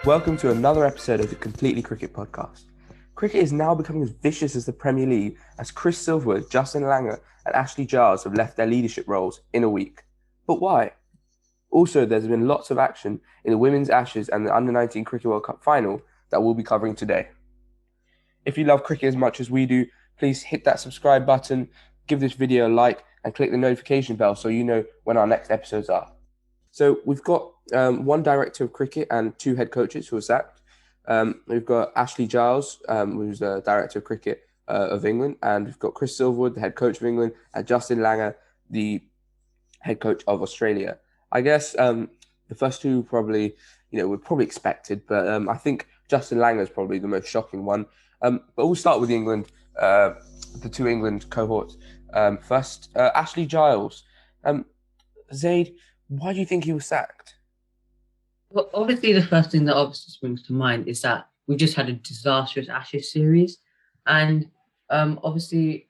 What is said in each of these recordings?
Welcome to another episode of the Completely Cricket podcast. Cricket is now becoming as vicious as the Premier League as Chris Silverwood, Justin Langer, and Ashley Giles have left their leadership roles in a week. But why? Also, there's been lots of action in the Women's Ashes and the Under-19 Cricket World Cup final that we'll be covering today. If you love cricket as much as we do, please hit that subscribe button, give this video a like, and click the notification bell so you know when our next episodes are. So we've got one director of cricket and two head coaches who are sacked. We've got Ashley Giles, who's the director of cricket of England, and we've got Chris Silverwood, the head coach of England, and Justin Langer, the head coach of Australia. I guess the first two probably, were probably expected, but I think Justin Langer is probably the most shocking one. But we'll start with the two England cohorts. First, Ashley Giles. Zaid, why do you think he was sacked? Well, obviously, the first thing that obviously springs to mind is that we just had a disastrous Ashes series, and obviously,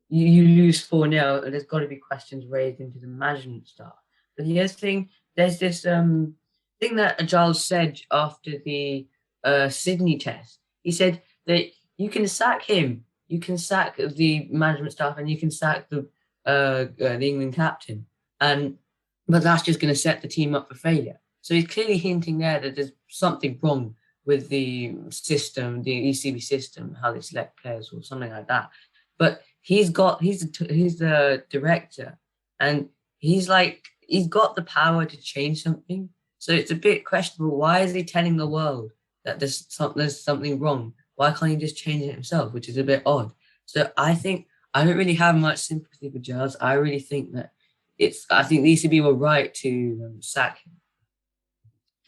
you lose 4-0, and there's got to be questions raised into the management staff. But here's the thing: there's this thing that Giles said after the Sydney test. He said that you can sack him, you can sack the management staff, and you can sack the England captain, but that's just going to set the team up for failure. So he's clearly hinting there that there's something wrong with the system, the ECB system, how they select players or something like that. But he's the director, and he's got the power to change something. So it's a bit questionable. Why is he telling the world that there's something wrong? Why can't he just change it himself, which is a bit odd? So I think I don't really have much sympathy for Giles. I really think that I think the ECB were right to sack him.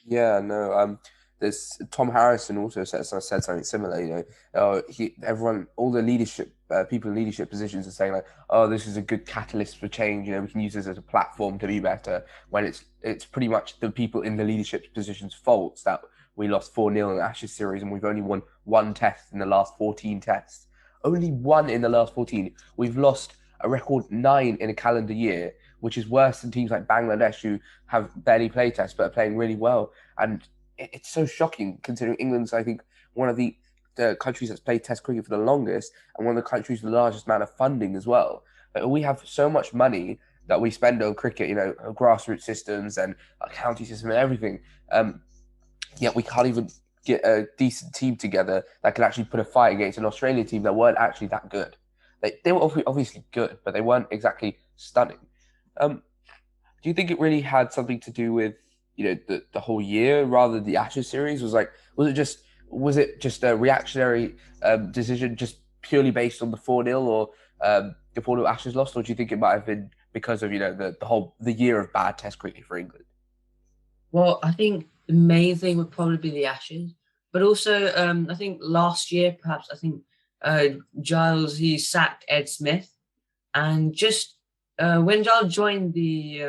Yeah, no. There's Tom Harrison also said something similar. All the leadership people in leadership positions are saying like, oh, this is a good catalyst for change. We can use this as a platform to be better. When it's pretty much the people in the leadership positions' faults that we lost 4-0 in the Ashes series and we've only won one test in the last 14 tests. Only one in the last 14. We've lost a record 9 in a calendar year, which is worse than teams like Bangladesh who have barely played tests but are playing really well. And it's so shocking considering England's, I think, one of the countries that's played test cricket for the longest and one of the countries with the largest amount of funding as well. But we have so much money that we spend on cricket, grassroots systems and a county system and everything. Yet we can't even get a decent team together that can actually put a fight against an Australian team that weren't actually that good. They were obviously good, but they weren't exactly stunning. Do you think it really had something to do with the whole year rather than the Ashes series? Was it just a reactionary decision, just purely based on the 4-0 or the 4-0 Ashes loss, or do you think it might have been because of the year of bad Test cricket for England? Well, I think the main thing would probably be the Ashes, but also I think last year, perhaps Giles, he sacked Ed Smith, and just when Giles joined the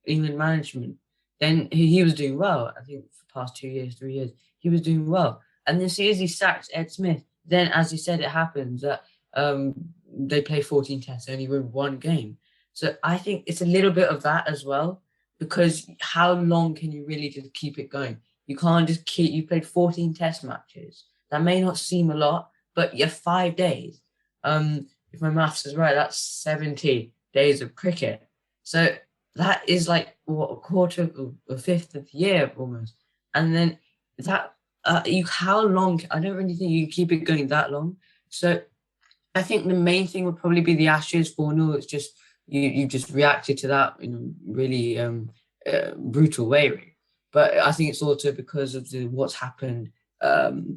England management, then he was doing well. I think for the past 2 years, 3 years, he was doing well. And then as soon as he sacked Ed Smith, then as he said, it happens that they play 14 tests, only win one game. So I think it's a little bit of that as well, because how long can you really just keep it going? You can't just you played 14 test matches. That may not seem a lot, but you're 5 days. If my maths is right, that's 70 days of cricket. So that is like a quarter of a fifth of the year almost. And then that how long? I don't really think you can keep it going that long. So I think the main thing would probably be the Ashes 4-0. It's just you just reacted to that in a really brutal way, really. But I think it's also because of what's happened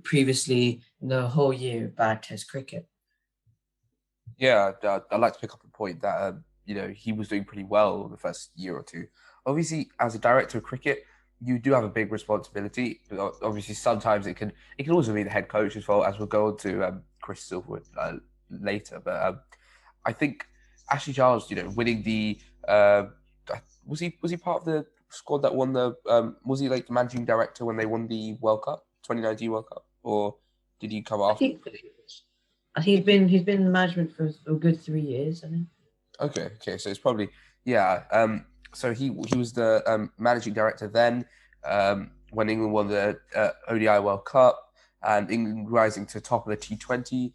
previously in the whole year of bad Test cricket. Yeah, I'd like to pick up a point that he was doing pretty well the first year or two. Obviously, as a director of cricket, you do have a big responsibility. Obviously, sometimes it can also be the head coach's fault, as we'll go on to Chris Silverwood later. But I think Ashley Giles, winning the was he part of the squad that won the was he like the managing director when they won the World Cup, 2019 World Cup, or did he come after? I think he's been in management for a good 3 years, I think. Okay, so it's probably yeah. So he was the managing director then, when England won the ODI World Cup and England rising to top of the T20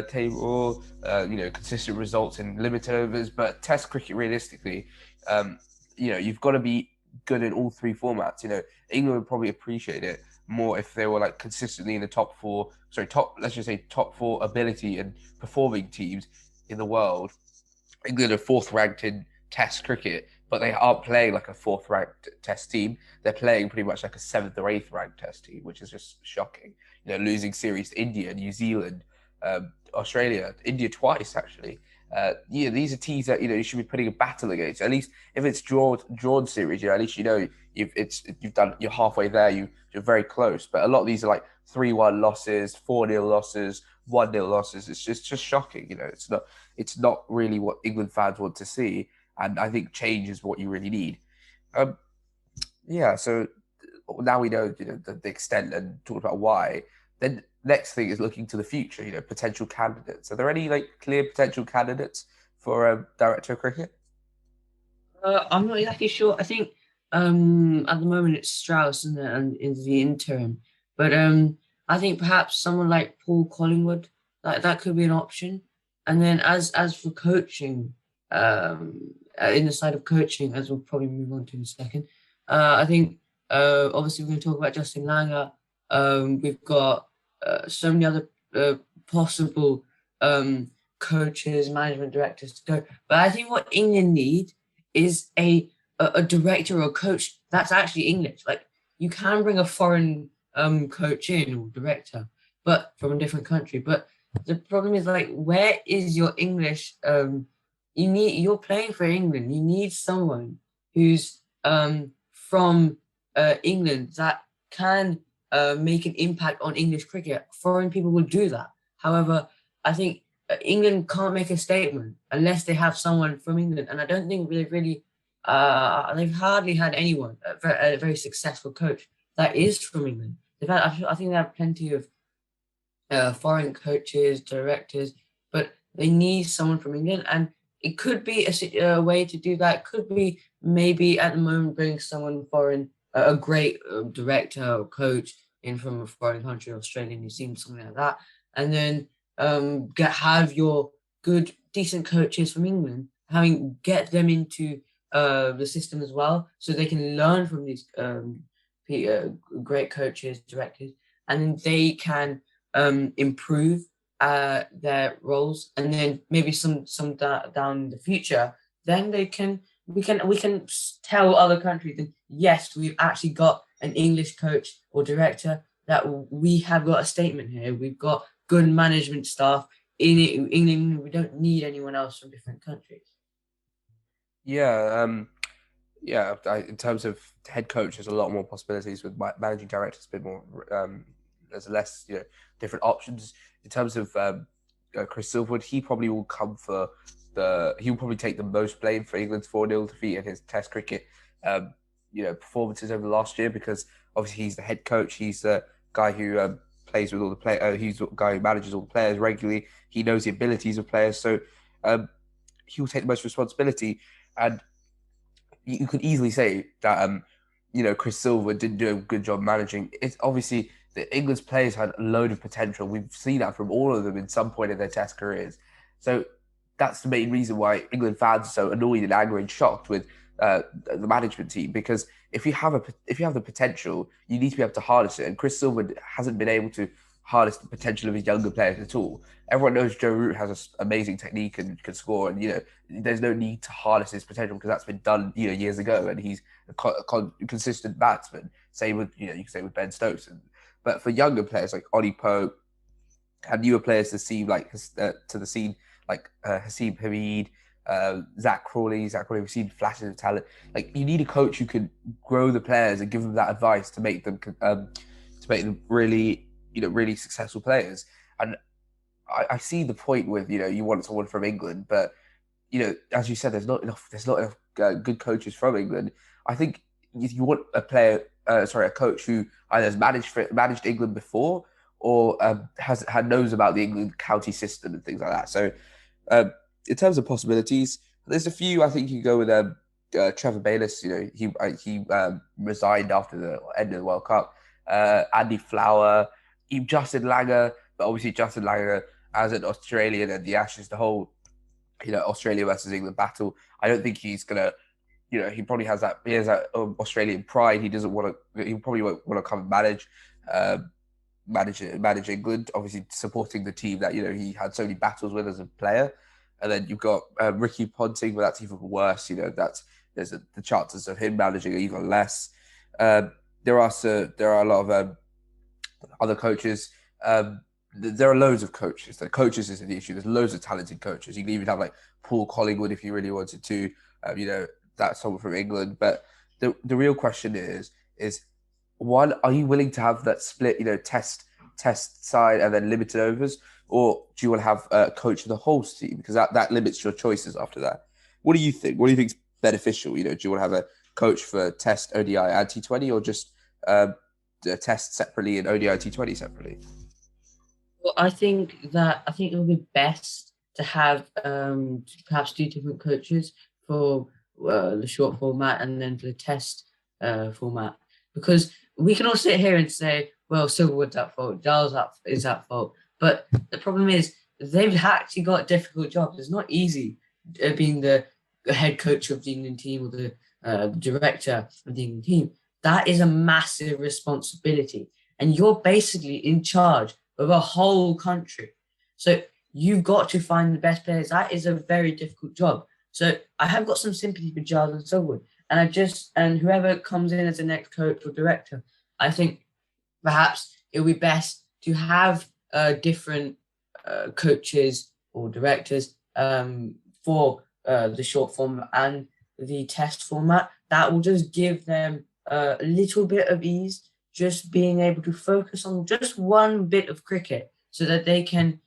table, consistent results in limited overs. But Test cricket, realistically, um, you've got to be good in all three formats. England would probably appreciate it more if they were like consistently in the top four, let's just say top four ability and performing teams in the world. England are fourth ranked in Test cricket, but they aren't playing like a fourth ranked Test team. They're playing pretty much like a seventh or eighth ranked Test team, which is just shocking. Losing series to India, New Zealand, Australia, India twice actually. These are teams that you should be putting a battle against. At least if it's drawn series, at least you're halfway there. You're very close. But a lot of these are like 3-1 losses, 4-0 losses, 1-0 losses. It's just shocking. It's not really what England fans want to see, and I think change is what you really need. So now we know the extent and talked about why. Then next thing is looking to the future. Potential candidates. Are there any like clear potential candidates for director of cricket? I'm not exactly sure. I think at the moment it's Strauss, isn't it, and is the interim. But I think perhaps someone like Paul Collingwood, that could be an option. And then as for coaching, in the side of coaching, as we'll probably move on to in a second, I think obviously we're going to talk about Justin Langer. We've got so many other possible coaches, management directors to go. But I think what England need is a director or a coach that's actually English. Like you can bring a foreign coach in or director, but from a different country. But the problem is like, where is your English? You're playing for England. You need someone who's from England that can make an impact on English cricket. Foreign people will do that. However, I think England can't make a statement unless they have someone from England, and I don't think they've really. They've hardly had anyone, a very successful coach that is from England. I think they have plenty of foreign coaches, directors, but they need someone from England, and it could be a way to do that. It could be maybe at the moment bring someone foreign, a great director or coach in from a foreign country, Australia, New Zealand, something like that, and then have your good, decent coaches from England, get them into the system as well, so they can learn from these great coaches, directors, and then they can improve their roles, and then maybe some down in the future, then we can tell other countries that yes, we've actually got an English coach or director, that we have got a statement here. We've got good management staff in England. We don't need anyone else from different countries. Yeah, in terms of head coach, there's a lot more possibilities with managing directors. A bit more, there's less, different options. In terms of Chris Silverwood, he probably will come for he'll probably take the most blame for England's 4-0 defeat in his Test cricket, performances over the last year, because obviously he's the head coach. He's the guy who plays with all the players. He's the guy who manages all the players regularly. He knows the abilities of players, so he'll take the most responsibility. And you could easily say that Chris Silver didn't do a good job managing. It's obviously the England's players had a load of potential. We've seen that from all of them in some point in their Test careers. So that's the main reason why England fans are so annoyed and angry and shocked with the management team, because if you have the potential, you need to be able to harness it. And Chris Silver hasn't been able to harness the potential of his younger players at all. Everyone knows Joe Root has an amazing technique and can score, and there's no need to harness his potential because that's been done years ago, and he's a consistent batsman. Same with you can say with Ben Stokes, but for younger players like Ollie Pope and newer players to see to the scene like Haseeb Hameed, Zach Crawley. We've seen flashes of talent. Like you need a coach who can grow the players and give them that advice to make them really really successful players. And I see the point with you want someone from England, but as you said, there's not enough good coaches from England. I think if you want a coach who either has managed England before or knows about the England county system and things like that. So in terms of possibilities, there's a few. I think you go with Trevor Bayliss, he resigned after the end of the World Cup. Andy Flower, even Justin Langer, but obviously Justin Langer as an Australian and the Ashes, the whole Australia versus England battle. I don't think he's gonna. He probably has that. He has that Australian pride. He doesn't want to. He probably won't want to come and uh, manage England. Obviously, supporting the team that he had so many battles with as a player. And then you've got Ricky Ponting, but that's even worse. The chances of him managing are even less. There are a lot of other coaches. There are loads of coaches. The coaches isn't the issue. There's loads of talented coaches. You can even have like Paul Collingwood if you really wanted to. That's someone from England. But the real question is one, are you willing to have that split, test side and then limited overs, or do you want to have a coach of the whole team, because that limits your choices after that? What do you think? What do you think is beneficial? Do you want to have a coach for Test, ODI, and T20, or just Test separately and ODI T20 separately? Well, I think it would be best to have perhaps two different coaches for the short format and then for the test format, because we can all sit here and say, well, Silverwood's at fault, Giles is at fault, but the problem is they've actually got difficult jobs. It's not easy being the head coach of the England team or the director of the England team. That is a massive responsibility, and you're basically in charge of a whole country. So you've got to find the best players. That is a very difficult job. So I have got some sympathy for Giles and Silverwood, and whoever comes in as the next coach or director, I think perhaps it would be best to have different coaches or directors for the short form and the test format. That will just give them a little bit of ease, just being able to focus on just one bit of cricket so that they can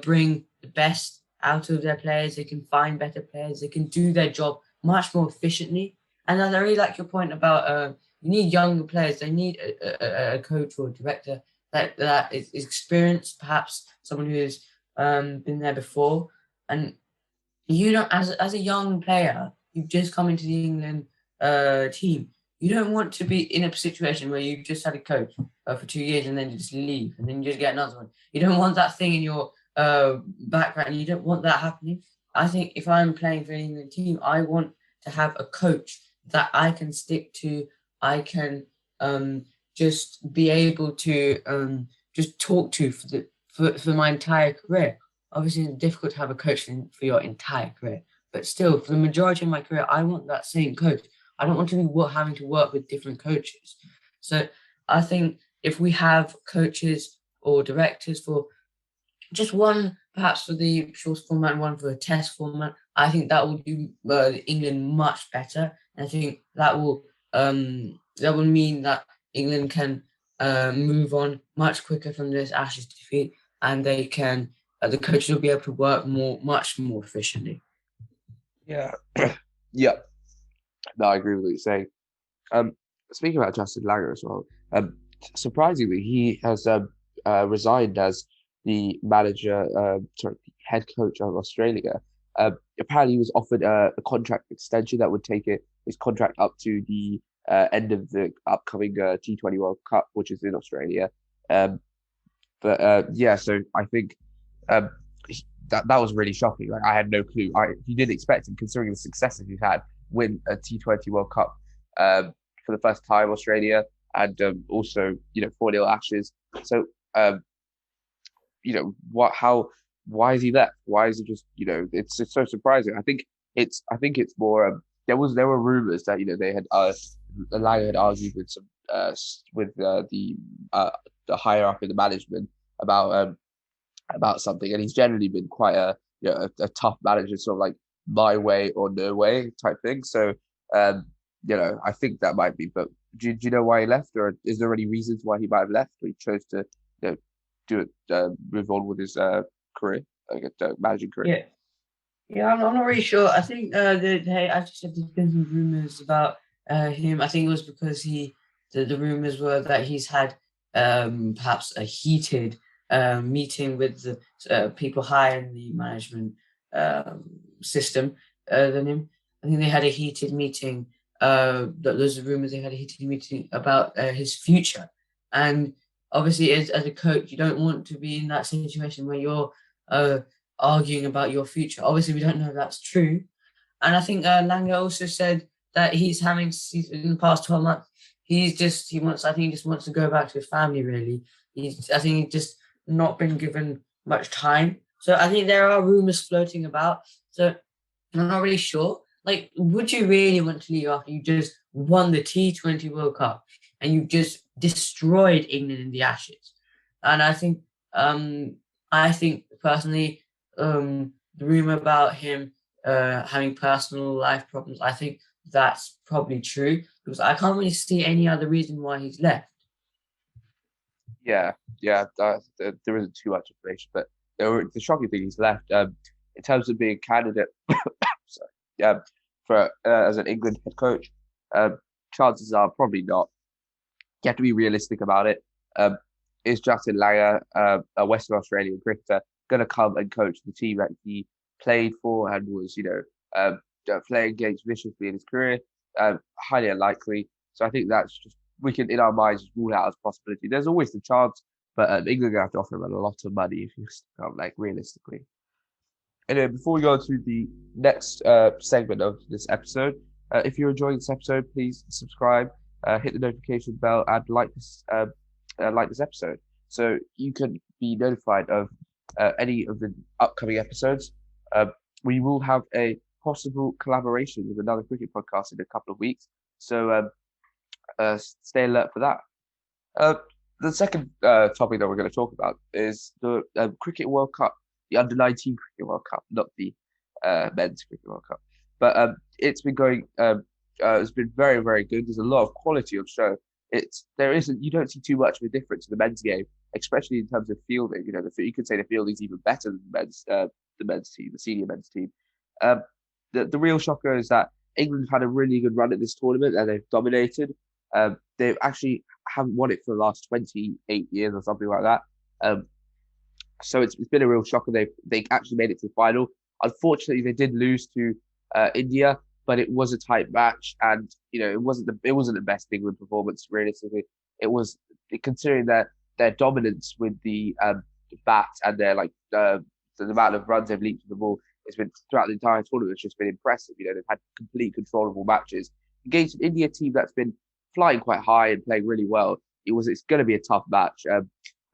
bring the best out of their players. They can find better players. They can do their job much more efficiently. And I really like your point about you need younger players. They need a coach or a director that is experienced, perhaps someone who's been there before. And you don't, as a young player, you've just come into the England team. You don't want to be in a situation where you've just had a coach for 2 years and then you just leave and then you just get another one. You don't want that thing in your background. You don't want that happening. I think if I'm playing for an England team, I want to have a coach that I can stick to. I can just be able to just talk to for my entire career. Obviously, it's difficult to have a coach for your entire career, but still, for the majority of my career, I want that same coach. I don't want to be having to work with different coaches. So I think if we have coaches or directors for just one, perhaps for the short format and one for the test format, I think that will do England much better. And I think that will mean that England can move on much quicker from this Ashes defeat, and they can the coaches will be able to work much more efficiently. Yeah, yeah. No, I agree with what you're saying. Speaking about Justin Langer as well, surprisingly, he has resigned as the the head coach of Australia. Apparently, he was offered a contract extension that would take his contract up to the end of the upcoming T20 World Cup, which is in Australia. Yeah, so I think um, that was really shocking. Like I had no clue. He didn't expect him, considering the successes he's had, win a T20 World Cup for the first time, Australia, and also 4-0 Ashes. So why is he left? Why is it just it's so surprising. I think it's more there were rumors that they had Langer had argued with some with the higher up in the management about something, and he's generally been quite a tough manager, sort of like my way or no way type thing. So I think that might be. But do you know why he left, or is there any reasons why he might have left, or he chose to do it move on with his career, like a managing career? Yeah, yeah, I'm not really sure. I think hey, I just said there's been some rumors about him. I think it was because the rumors were that he's had perhaps a heated meeting with the people higher in the management system than him. I think they had a heated meeting. There's rumors they had a heated meeting about his future, and obviously, as a coach, you don't want to be in that situation where you're uh, arguing about your future. Obviously, we don't know if that's true, and I think Langer also said that in the past 12 months, I think he just wants to go back to his family, really. I think he's just not been given much time. So I think there are rumors floating about. So I'm not really sure. Like, would you really want to leave after you just won the T20 World Cup and you just destroyed England in the Ashes? And um, I think personally, the rumor about him having personal life problems, I think that's probably true because I can't really see any other reason why he's left. Yeah, yeah. There isn't too much information, but the shocking thing is left. In terms of being a candidate, sorry, for as an England head coach, um, chances are probably not. You have to be realistic about it. Um, is Justin Langer, a Western Australian cricketer, going to come and coach the team that he played for and was, playing against viciously in his career? Highly unlikely. So I think that's just we can in our minds just rule out as a possibility. There's always the chance, but England are going to have to offer him a lot of money if you come, like realistically. Anyway, before we go to the next segment of this episode, if you're enjoying this episode, please subscribe, hit the notification bell, and like this episode, so you can be notified of any of the upcoming episodes. We will have a possible collaboration with another cricket podcast in a couple of weeks, so stay alert for that. Uh, the second topic that we're going to talk about is the Cricket World Cup, the Under-19 Cricket World Cup, not the Men's Cricket World Cup. But it's been going, it's been very, very good. There's a lot of quality on show. You don't see too much of a difference in the men's game, especially in terms of fielding. You could say the fielding's even better than the men's team, the senior men's team. Um, the real shocker is that England have had a really good run at this tournament and they've dominated. They've actually haven't won it for the last 28 years or something like that. So it's been a real shocker. They actually made it to the final. Unfortunately, they did lose to India, but it was a tight match, and it wasn't the best England performance realistically. It was considering their dominance with the bat and the amount of runs they've leaped to the ball. It's been throughout the entire tournament. It's just been impressive. They've had complete controllable matches against an India team that's been flying quite high and playing really well. It's going to be a tough match.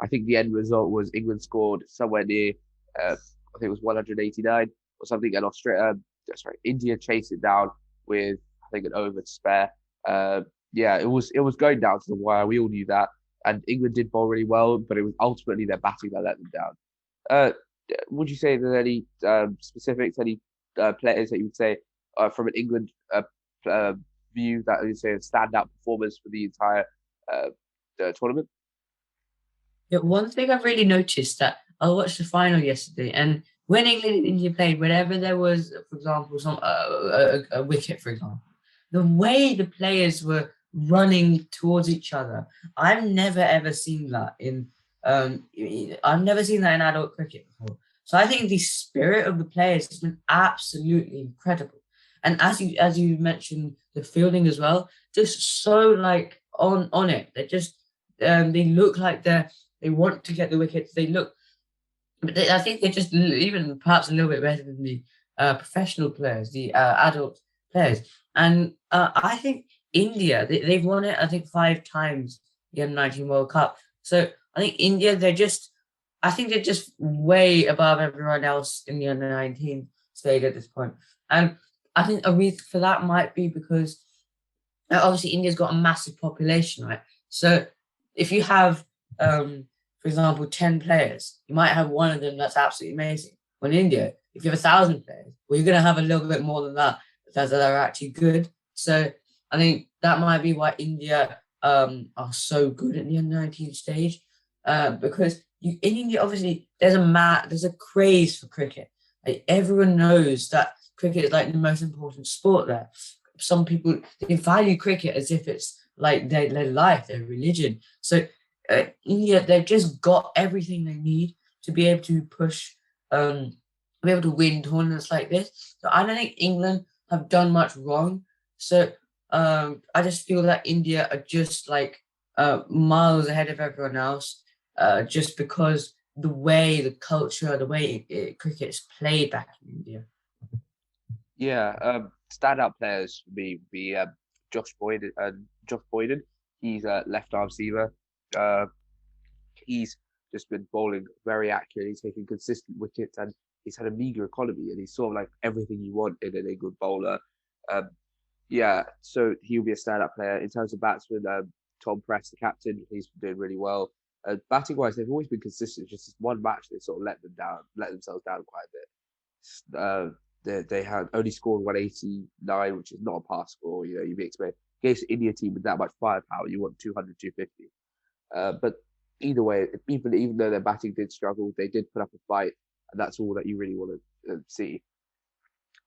I think the end result was England scored somewhere near, I think it was 189 or something, and India chased it down with I think an over to spare. Yeah, it was going down to the wire. We all knew that, and England did bowl really well, but it was ultimately their batting that let them down. Uh, would you say there's any specifics, any players that you would say from an England uh, view that you say a standout performance for the entire tournament? Yeah, one thing I've really noticed that I watched the final yesterday, and when England and India played, whenever there was, for example, a wicket, for example, the way the players were running towards each other, I've never ever seen that um, I've never seen that in adult cricket before. So I think the spirit of the players has been absolutely incredible. And as you mentioned, the fielding as well, just so like on it. They look like they want to get the wickets. I think they're just even perhaps a little bit better than the professional players, the adult players. And I think India, they've won it, I think, 5 times, the U19 World Cup. So I think India, I think they're just way above everyone else in the under 19 stage at this point. And I think a reason for that might be because obviously India's got a massive population, right? So if you have, for example, 10 players, you might have one of them that's absolutely amazing. When in India, if you have 1,000 players, well, you're going to have a little bit more than that are actually good. So I think that might be why India are so good at the under 19 stage, because in India, obviously, there's a craze for cricket. Like, everyone knows that cricket is like the most important sport there. Some people, they value cricket as if it's like their life, their religion. So India, they've just got everything they need to be able to win tournaments like this. So I don't think England have done much wrong. So I just feel that India are just like miles ahead of everyone else, just because the way the culture, the way cricket is played back in India. Yeah, standout players for me would be Josh Boyden. Josh Boyden, he's a left arm seamer. Uh, he's just been bowling very accurately, taking consistent wickets, and he's had a meager economy, and he's sort of like everything you want in an England bowler. Um, yeah, so he'll be a standout player in terms of batsmen. Tom Press, the captain, he's been doing really well. Batting wise, they've always been consistent. Just this one match, they sort of let themselves down quite a bit. They had only scored 189, which is not a pass score. You know, you'd be expecting against an India team with that much firepower, you want 200, 250. But either way, even though their batting did struggle, they did put up a fight, and that's all that you really want to see.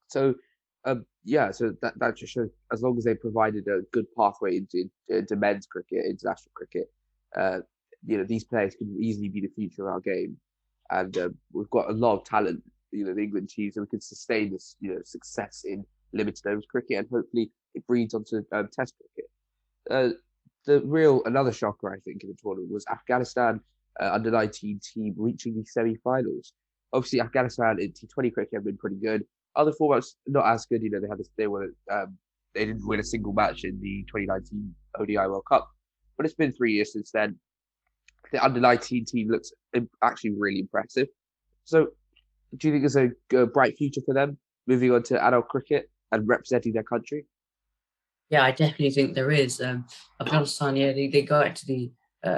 So, yeah, so that just shows as long as they provided a good pathway into men's cricket, international cricket, uh, these players can easily be the future of our game, and we've got a lot of talent, the England team, so we can sustain this, success in limited overs cricket, and hopefully it breeds onto Test cricket. Uh, another shocker, I think, in the tournament was Afghanistan under 19 team reaching the semi-finals. Obviously, Afghanistan in T20 cricket have been pretty good. Other formats not as good. They didn't win a single match in the 2019 ODI World Cup, but it's been 3 years since then. The under 19 team looks actually really impressive. So, do you think there's a bright future for them moving on to adult cricket and representing their country? Yeah, I definitely think there is. Afghanistan, yeah, they got into the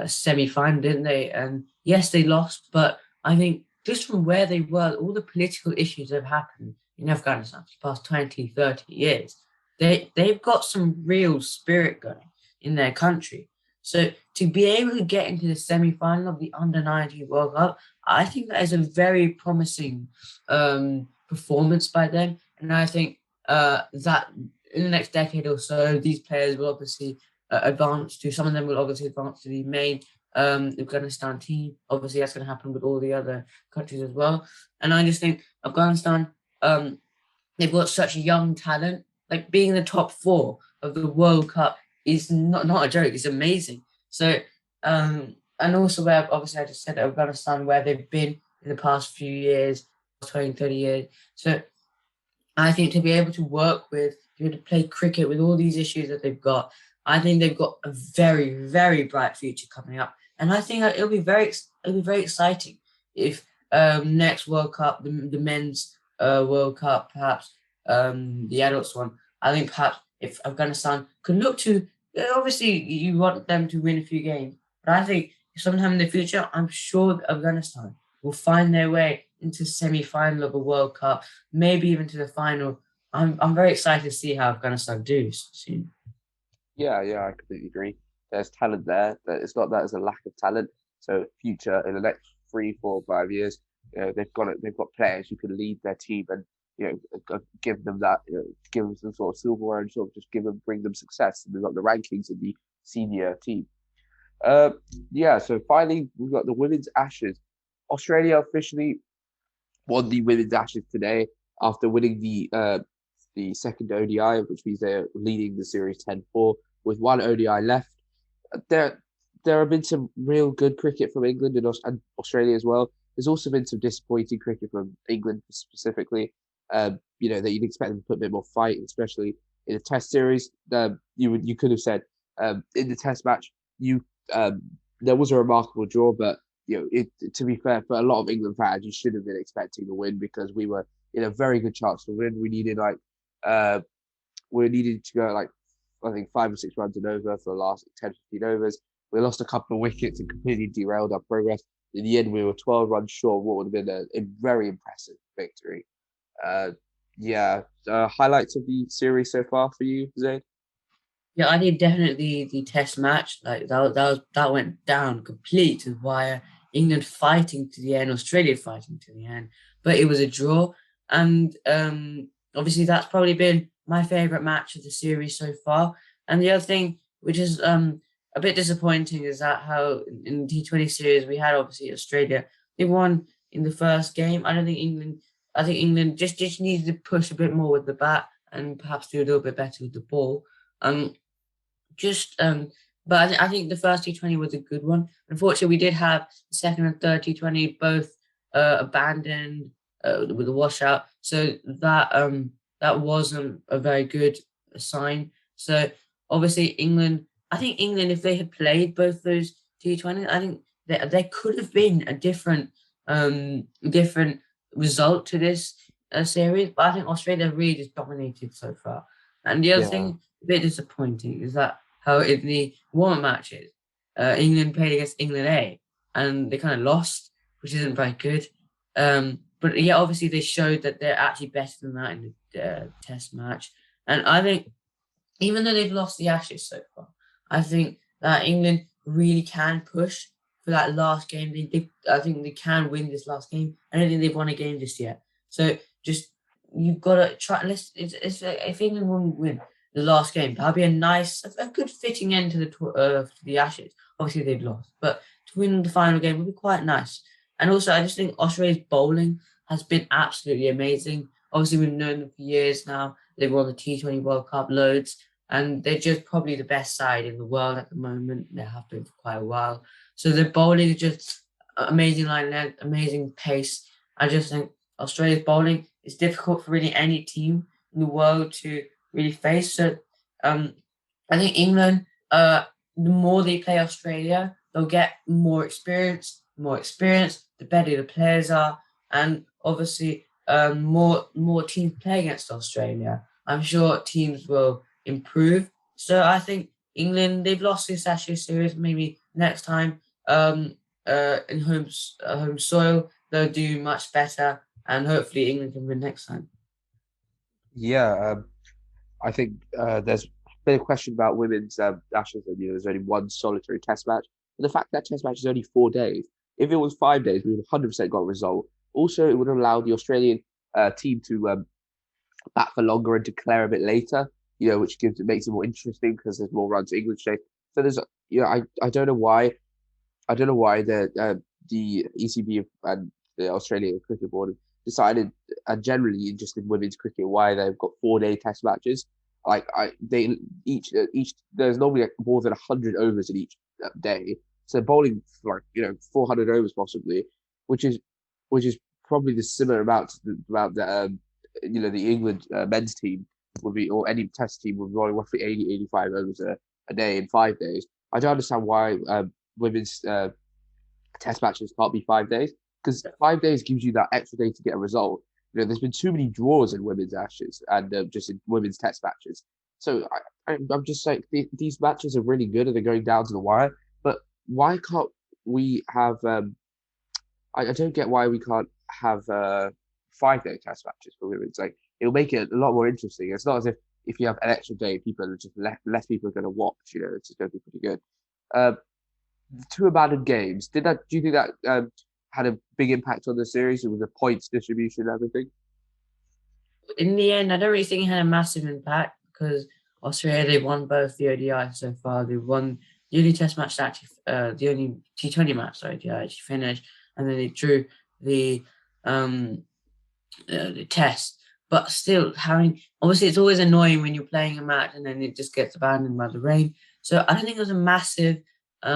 semi-final, didn't they? And yes, they lost, but I think just from where they were, all the political issues that have happened in Afghanistan for the past 20, 30 years, they've got some real spirit going in their country. So to be able to get into the semi-final of the Under-19 World Cup, I think that is a very promising performance by them. And I think that in the next decade or so, these players will obviously advance to, some of them will obviously advance to the main Afghanistan team. Obviously, that's going to happen with all the other countries as well. And I just think Afghanistan, they've got such young talent. Like being in the top four of the World Cup is not a joke. It's amazing. So, and also where obviously I just said Afghanistan, where they've been in the past few years, 20, 30 years. So I think to be able to work with, to be able to play cricket with all these issues that they've got, I think they've got a very, very bright future coming up. And I think it'll be very exciting if next World Cup, the men's World Cup, perhaps the adults one. I think perhaps if Afghanistan could look to, obviously you want them to win a few games, but I think sometime in the future, I'm sure that Afghanistan will find their way into semi-final of a World Cup, maybe even to the final. I'm very excited to see how Afghanistan do soon. Yeah, I completely agree. There's talent there. It's not that there's a lack of talent. So future in the next 3, 4, 5 years, they've got players who can lead their team and give them that, give them some sort of silverware and sort of just bring them success. And we've got the rankings of the senior team. Yeah. So finally, we've got the women's Ashes. Australia officially won the women's Ashes today after winning the second ODI, which means they're leading the series 10-4 with one ODI left. There there have been some real good cricket from England and Australia as well. There's also been some disappointing cricket from England specifically. That you'd expect them to put a bit more fight, especially in a Test series. You could have said in the Test match there was a remarkable draw, but to be fair, for a lot of England fans, you should have been expecting a win because we were in a very good chance to win. We needed to go like I think 5 or 6 runs and over for the last 10, 15 overs. We lost a couple of wickets and completely derailed our progress. In the end, we were 12 runs short of what would have been a very impressive victory. Highlights of the series so far for you, Zayn? Yeah, I think definitely the Test match that went down complete to the wire. England fighting to the end, Australia fighting to the end, but it was a draw, and obviously that's probably been my favorite match of the series so far. And the other thing, which is a bit disappointing, is that how in the T20 series we had obviously Australia. They won in the first game. I don't think England. I think England just needed to push a bit more with the bat. and perhaps do a little bit better with the ball. Um, just but I think the first T20 was a good one. Unfortunately, we did have the second and third T20 both abandoned with the washout, so that wasn't a very good sign. So obviously England, I think England, if they had played both those T20, I think there could have been a different result to this series. But I think Australia really just dominated so far. And the other Yeah, thing, a bit disappointing, is that how in the warm matches, England played against England A, and they kind of lost, which isn't very good. But yeah, obviously they showed that they're actually better than that in the Test match. And I think even though they've lost the Ashes so far, I think that England really can push for that last game. I think they can win this last game. I don't think they've won a game just yet. So just you've got to try. If England won't win the last game, that'll be a good fitting end to the Ashes. Obviously they've lost, but to win the final game would be quite nice. And also, I just think Australia's bowling has been absolutely amazing. Obviously, we've known them for years now. They've won the T20 World Cup loads, and they're just probably the best side in the world at the moment. They have been for quite a while. So their bowling is just amazing line length, amazing pace. I just think Australia's bowling is difficult for really any team in the world to really face. So um, I think England, the more they play Australia, they'll get more experience. The more experience, the better the players are, and obviously, more teams play against Australia. I'm sure teams will improve. So I think England, they've lost this Ashes series. Maybe next time, in home soil, they'll do much better, and hopefully England can win next time. yeah. I think there's been a question about women's Ashes, and there's only one solitary Test match. But the fact that Test match is only 4 days, if it was 5 days, we would have 100% got a result. Also, it would allow the Australian team to bat for longer and declare a bit later. Which makes it more interesting because there's more runs England chase. So there's, I don't know why the ECB and the Australian Cricket Board have decided, and generally just in women's cricket, why they've got 4 day Test matches. Like they each there's normally like more than 100 overs in each day, so bowling for 400 overs possibly, which is probably the similar amount that the England men's team would be, or any Test team would be bowling roughly 80 85 overs a day in 5 days. I don't understand why women's Test matches can't be 5 days, because 5 days gives you that extra day to get a result. There's been too many draws in women's Ashes and just in women's Test matches. So I'm just like, these matches are really good and they're going down to the wire. But why can't we have? I don't get why we can't have 5 day Test matches for women. It's like, it'll make it a lot more interesting. It's not as if you have an extra day, people are just less people are going to watch. It's just going to be pretty good. Uh, two abandoned games. Do you think that had a big impact on the series with the points distribution and everything? In the end, I don't really think it had a massive impact because Australia, they won both the ODI so far. They won the only Test match that actually, the only T20 match, sorry, they actually finished, and then they drew the um the Test. But still, having obviously, it's always annoying when you're playing a match and then it just gets abandoned by the rain. So I don't think it was a massive I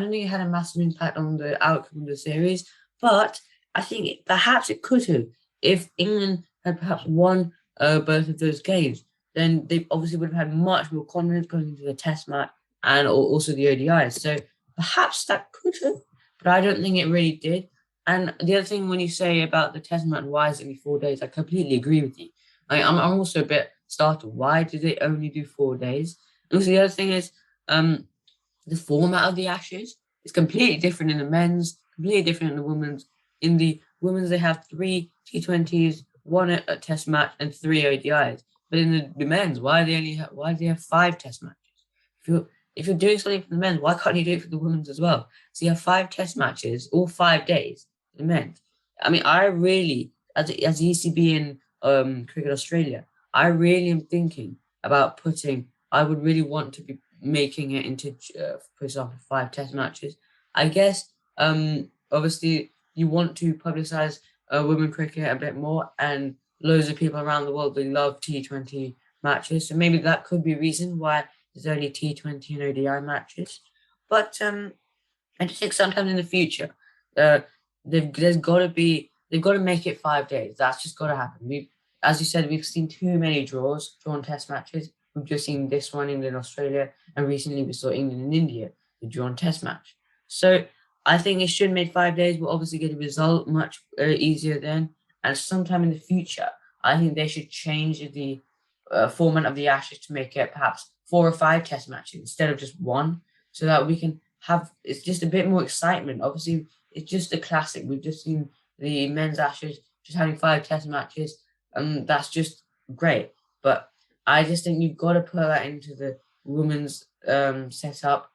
don't think it had a massive impact on the outcome of the series, but I think perhaps it could have if England had perhaps won both of those games. Then they obviously would have had much more confidence going into the Test match and also the ODIs. So perhaps that could have, but I don't think it really did. And the other thing, when you say about the Test match, why is it only 4 days? I completely agree with you. I'm also a bit startled. Why did they only do 4 days? And also, the other thing is, the format of the Ashes is completely different in the men's, completely different in the women's. In the women's, they have three T20s, one a Test match, and three ODIs. But in the men's, why do they have five Test matches? If you're doing something for the men's, why can't you do it for the women's as well? So you have five Test matches, all 5 days for the men's. I mean, I really, as ECB and Cricket Australia, I really am thinking about putting. I would really want to be making it into, for example, five Test matches. I guess, obviously, you want to publicize women cricket a bit more, and loads of people around the world, they love T20 matches. So maybe that could be a reason why there's only T20 and ODI matches. But I just think sometime in the future, uh, they've got to make it 5 days. That's just got to happen. As you said, we've seen too many drawn test matches. We've just seen this one, England, Australia, and recently we saw England and India, the drawn test match. So I think it should make 5 days. We'll obviously get a result much easier then. And sometime in the future, I think they should change the format of the Ashes to make it perhaps 4 or 5 test matches instead of just one, so that we can have it's just a bit more excitement. Obviously, it's just a classic. We've just seen the men's Ashes just having 5 test matches, and that's just great. But I just think you've got to put that into the women's setup.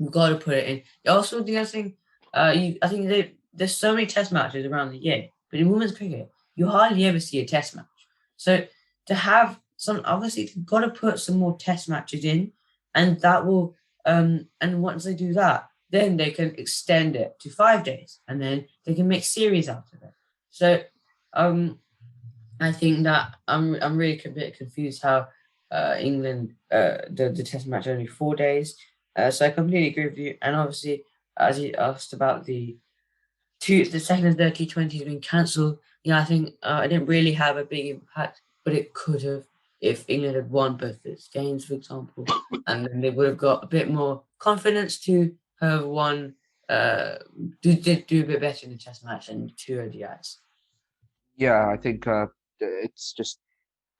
You've got to put it in. Also, the other thing, I think there's so many test matches around the year, but in women's cricket, you hardly ever see a test match. So to have some, obviously, you've got to put some more test matches in, and that will, and once they do that, then they can extend it to 5 days, and then they can make series out of it. So, I think that I'm really a bit confused how England the test match is only 4 days. So I completely agree with you. And obviously, as you asked about the second and third T20s being cancelled, I think it didn't really have a big impact, but it could have if England had won both its games, for example, and then they would have got a bit more confidence to have won, do a bit better in the test match and 2 ODIs. Yeah, I think it's just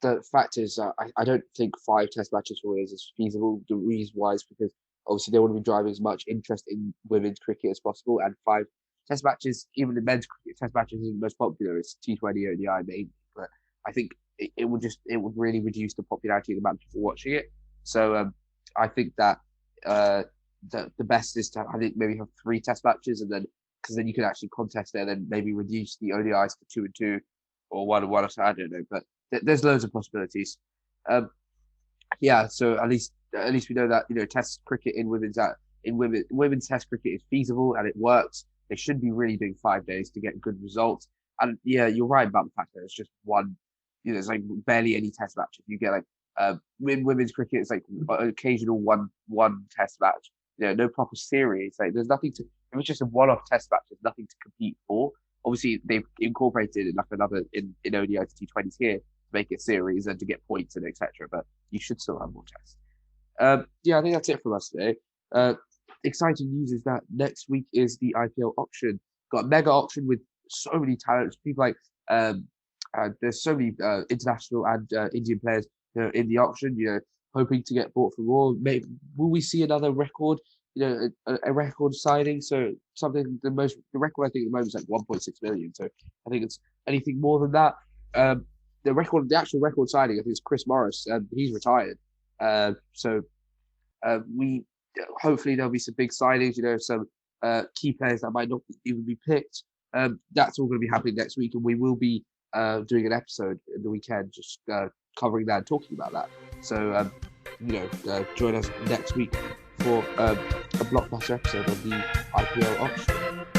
the fact is, I don't think 5 test matches for Wales is feasible. The reason why is because obviously they want to be driving as much interest in women's cricket as possible, and 5 test matches, even the men's cricket test matches, isn't the most popular. It's T20 ODI mainly, but I think it would really reduce the popularity of the amount of people watching it. So I think that the best is to, I think, maybe have 3 test matches, and then because then you can actually contest it, and then maybe reduce the ODIs to 2 and 2 or 1 and 1 or so. I don't know, but there's loads of possibilities. Yeah, so at least we know that Test cricket in women's Test cricket is feasible and it works. They should be really doing 5 days to get good results. And yeah, you're right about the fact that it's just one. There's like barely any Test matches. You get like in women's cricket, it's like occasional one Test match. No proper series. Like there's nothing to. If it's just a one-off Test match, there's nothing to compete for. Obviously, they've incorporated like another in ODI to T20s here to make it series and to get points and etc. But you should still have more tests. Yeah, I think that's it from us today. Exciting news is that next week is the IPL auction. Got a mega auction with so many talents. People like there's so many international and Indian players in the auction. Hoping to get bought for more. Maybe will we see another record? A record signing. So something the record I think at the moment is like 1.6 million. So I think it's anything more than that. The actual record signing I think is Chris Morris, and he's retired. So we hopefully there'll be some big signings. Some key players that might not even be picked. That's all going to be happening next week, and we will be doing an episode in the weekend just covering that and talking about that. So join us next week for a blockbuster episode of the IPL auction.